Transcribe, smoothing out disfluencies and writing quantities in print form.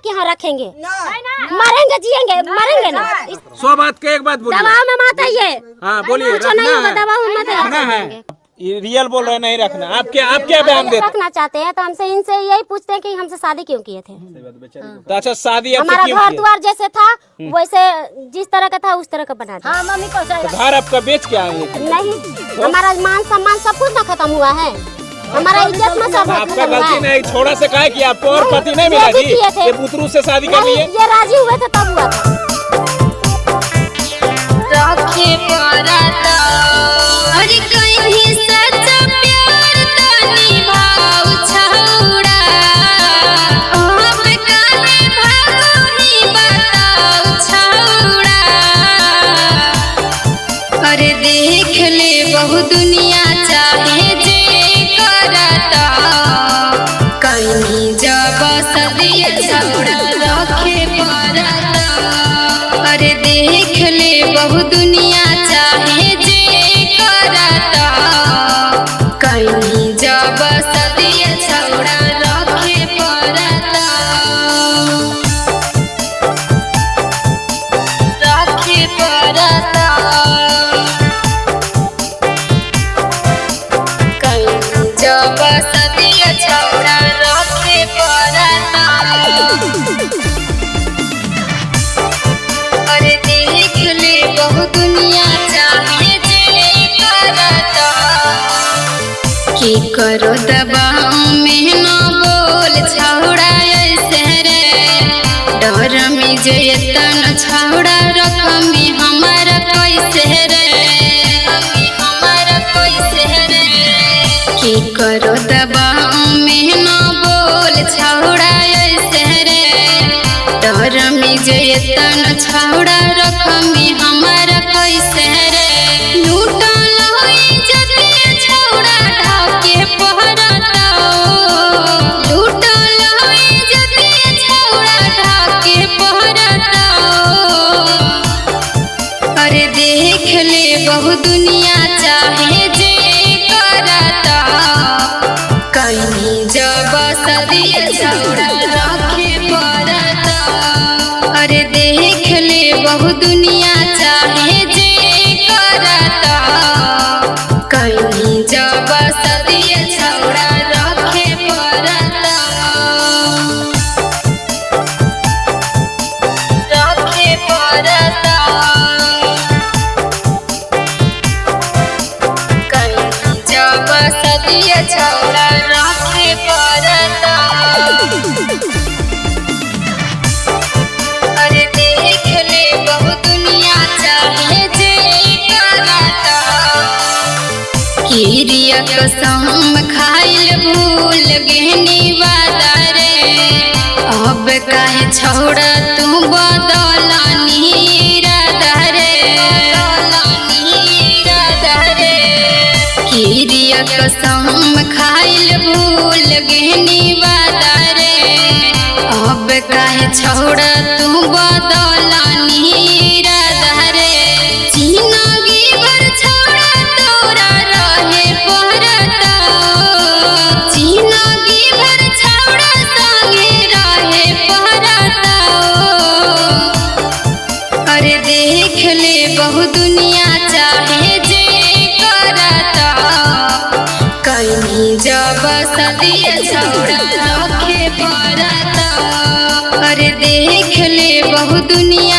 के यहाँ रखेंगे? मरेंगे जिएंगे मरेंगे ना। 100 बात के एक बात बोलिए। दबाव में मत आइए। हाँ बोलिए। कुछ नहीं होगा, दबाव में मत है ये रियल बोल रहे नहीं रखना। आप क्या बयान देते रखना चाहते हैं तो हमसे इनसे यही पूछते हैं कि हमसे शादी क्यों किए थे। तो अच्छा शादी हमारा घर द्वार जैसे था वैसे जिस तरह का था उस तरह का बना दिया। मम्मी को तो घर आपका बेच के आए नहीं, हमारा मान सम्मान सब कुछ ना खत्म हुआ है। हमारा इज्जत में सब आपका गलती नहीं। छोड़ा से कहा कि आपको और पति नहीं मिला जी, ये बुतरू से शादी कर लिए। ये राजी हुए थे तब हुआ था। अरे देख ले बहु दुनिया चाहे जे करता कहीं जब सदिया छौड़ा रखे पड़ता। अरे देख ले बहु दुनिया चाहे जे करता कहीं जब सदिया छौड़ा रखे पड़ता। रखे पड़ता जब सदिया छौड़ा रखे पड़ता। अरे देख ले बहु दुनिया चाहे जे करता की करो दबाव में न बोल छौड़ा ऐसे रे डर में जयतन छौड़ा रकम हमारा कैसे रे हमारा कैसे रे की करो दबाव में न बोल छौड़ा ऐसे रे डर में जयतन छौड़ा रकम हमारा कैसे रे लूटल होई जतिया छौड़ा ढाके पहरता लूटल होई जतिया छौड़ा ढाके पहरता। अरे देख ले बहु दुनिया चाहे जे करता कहीं जब सदिया छौड़ा रखे पड़ता। अरे देख ले बहु दुनिया चाहे जे करता कहीं जब सदिया छौड़ा रखे पड़ता। रखे पड़ता कहीं जब सदिया छौड़ा रखे पड़ता। अरे देख ले बहु दुनिया चाहे जे करता किरिया कसम खाइल भूल गहनी वादा रे अब काहे छौड़ा तू बदलानी इरादा रे किरिया कसम खाइल भूल गहनी वादा रे अब काहे छौड़ा तू बदलानी इरादा रे जिंदगी भर छौड़ा तोरा रहे पड़ता जिंदगी भर छौड़ा संगे रहे पड़ता। अरे देख ले बहु दुनिया चाहे जे करता कहीं जब सदिया छौड़ा रखे पड़ता। अरे देख ले बहु दुनिया